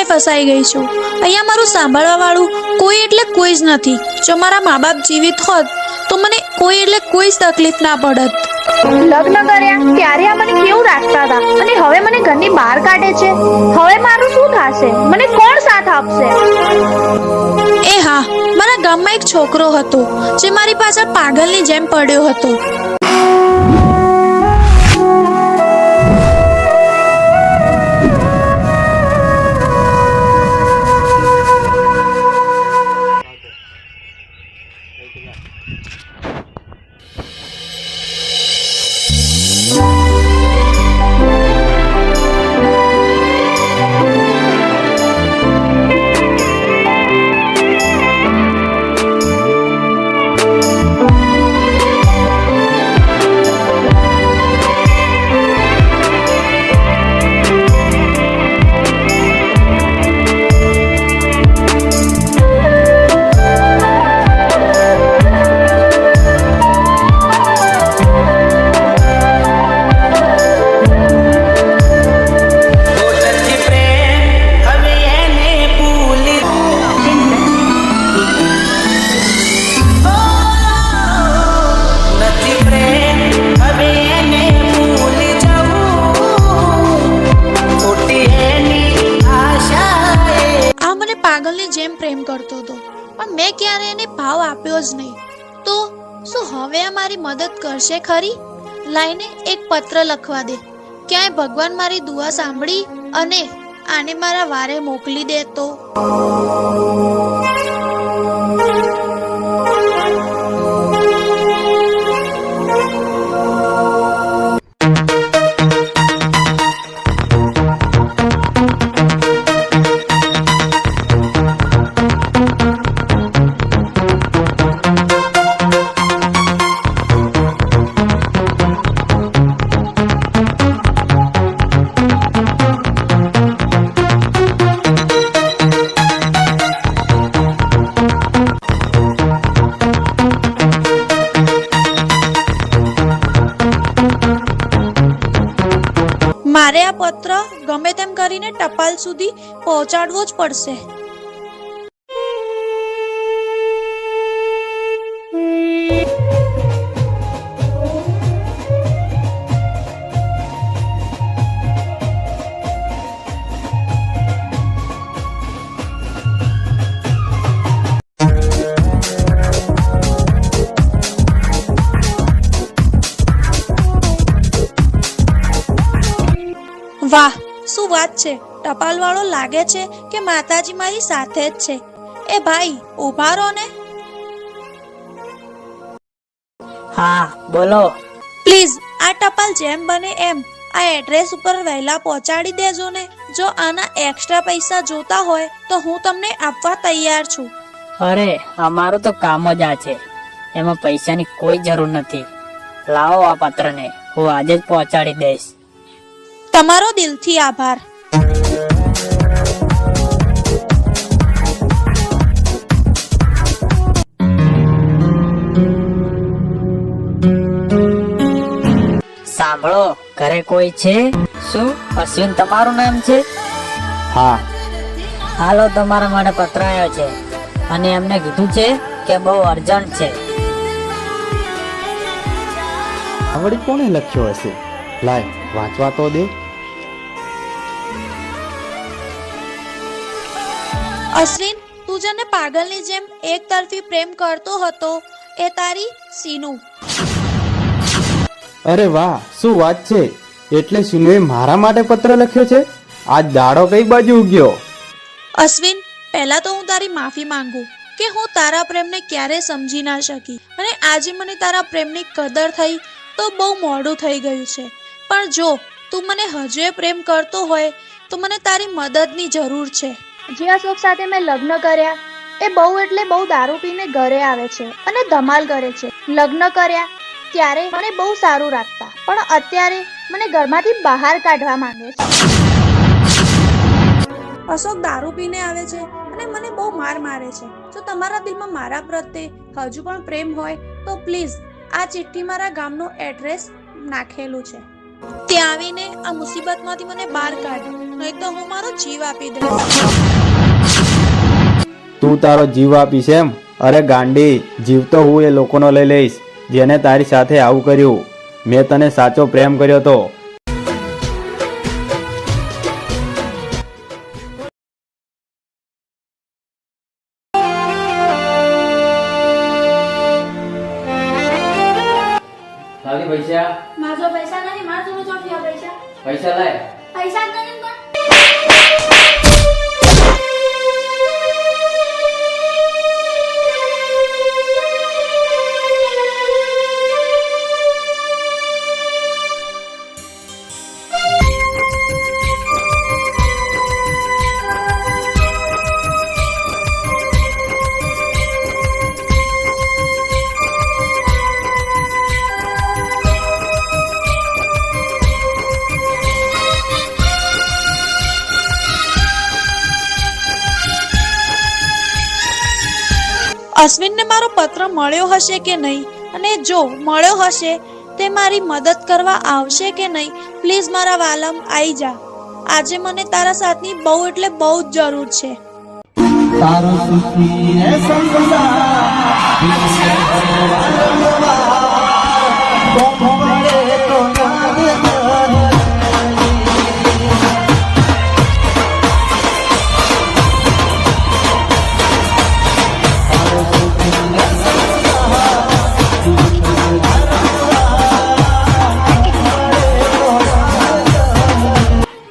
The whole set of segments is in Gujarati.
જગ્યાએ ફસાઈ ગઈ છું. અહીંયા મારું સાંભળવા વાળું કોઈ એટલે કોઈ જ નથી. જો મારા મા બાપ જીવિત હોત તો મને કોઈ એટલે કોઈ જ તકલીફ ના પડત. લગ્ન કર્યા ત્યારે આ મને કેવું રાખતા હતા અને હવે મને ઘરની બહાર કાઢે છે. હવે મારું શું થશે? મને કોણ સાથ આપશે? એ હા, મારા ગામમાં એક છોકરો હતો જે મારી પાછળ પાગલની જેમ પડ્યો હતો. પાગલની જેમ પ્રેમ કરતો હતો પણ મેં ક્યારે એને ભાવ આપ્યો જ નહીં. તો શું હવે આ મારી મદદ કરશે ખરી? લાઈને એક પત્ર લખવા દે. ક્યાંય ભગવાન મારી દુઆ સાંભળી અને આને મારા વારે મોકલી દે તો. મારે આ પત્ર ગમે તેમ કરીને ટપાલ સુધી પહોંચાડવો જ પડશે. વાહ, શું વાત છે! ટપાલ વાળો લાગે છે કે માતાજી મારી સાથે જ છે. એ ભાઈ, ઊભા રહો ને. હા, બોલો. પ્લીઝ આ ટપાલ જેમ બને એમ આ એડ્રેસ ઉપર વહેલા પહોંચાડી દેજો ને. જો આના એક્સ્ટ્રા પૈસા જોતા હોય તો હું તમને આપવા તૈયાર છું. અરે, અમારું તો કામ જ આ છે, એમાં પૈસાની કોઈ જરૂર નથી. લાવો આ પત્રને, હું આજે જ પહોંચાડી દઈશ. તમારો દિલથી આભાર. સાંભળો, ઘરે કોઈ છે? શું અશ્વિન તમારું નામ છે? હા. હાલો, તમારા માટે પત્ર આવ્યો છે અને એમને કીધું છે કે બહુ અર્જન્ટ છે. આવડી કોણે લખ્યો હશે? લાય વાંચવા તો દે. અશ્વિન, તું જેને પાગલની જેમ એક તરફી પ્રેમ કરતો હતો એ તારી સીનુ. અરે વાહ, શું વાત છે! એટલે સિનુએ મારા માટે પત્ર લખ્યો છે? આજ દાડો કઈ બાજુ ઉગ્યો? અશ્વિન, પહેલા તો હું તારી માફી માંગુ કે હું તારા પ્રેમને ક્યારે સમજી ના શકી અને આજે મને તારા પ્રેમની કદર થઈ તો બહુ મોડું થઈ ગયું છે. પણ જો તું મને હજુ પ્રેમ કરતો હોય તો મને તારી મદદની જરૂર છે. જે અશોક સાથે મેં લગ્ન કર્યા એ બહુ એટલે બહુ દારૂ પીને ઘરે આવે છે અને ધમાલ કરે છે. લગ્ન કર્યા ત્યારે મને બહુ સારું રાખતા પણ અત્યારે મને ઘરમાંથી બહાર કાઢવા માંગે છે. અશોક દારૂ પીને આવે છે અને મને બહુ મારે છે. જો તમારા દિલમાં મારા પ્રત્યે હજુ પણ પ્રેમ હોય તો પ્લીઝ આ ચિઠ્ઠી મારા ગામનું એડ્રેસ નાખેલું છે. ત્યાં આવીને આ મુસીબતમાંથી મને બહાર કાઢ, નહીં તો હું મારો જીવ આપી દઈશ. તું તારો જીવ આપીશ એમ? અરે ગાંડી, જીવ તો હું એ લોકોનો લઈ લઈશ જેને તારી સાથે આવું કર્યું. મેં તને સાચો પ્રેમ કર્યો તો. લાવી પૈસા. મારો પૈસા નહીં, મારા જોડે ચોથી પૈસા. પૈસા લાય. પૈસા જ નહીં પણ. અશ્વિનને મારો પત્ર મળ્યો હશે કે નહીં, અને જો મળ્યો હશે તે મારી મદદ કરવા આવશે કે નહીં. પ્લીઝ મારા વાલમ આવી જા. આજે મને તારા સાથની બહુ એટલે બહુ જ જરૂર છે.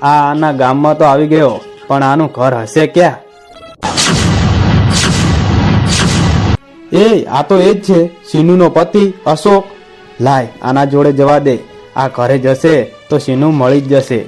આના ગામમાં તો આવી ગયો, પણ આનું ઘર હશે ક્યાં? આ તો એ જ છે, સીનુનો પતિ અશોક. લાય આના જોડે જવા દે. આ ઘરે જશે તો સીનુ મળી જ જશે.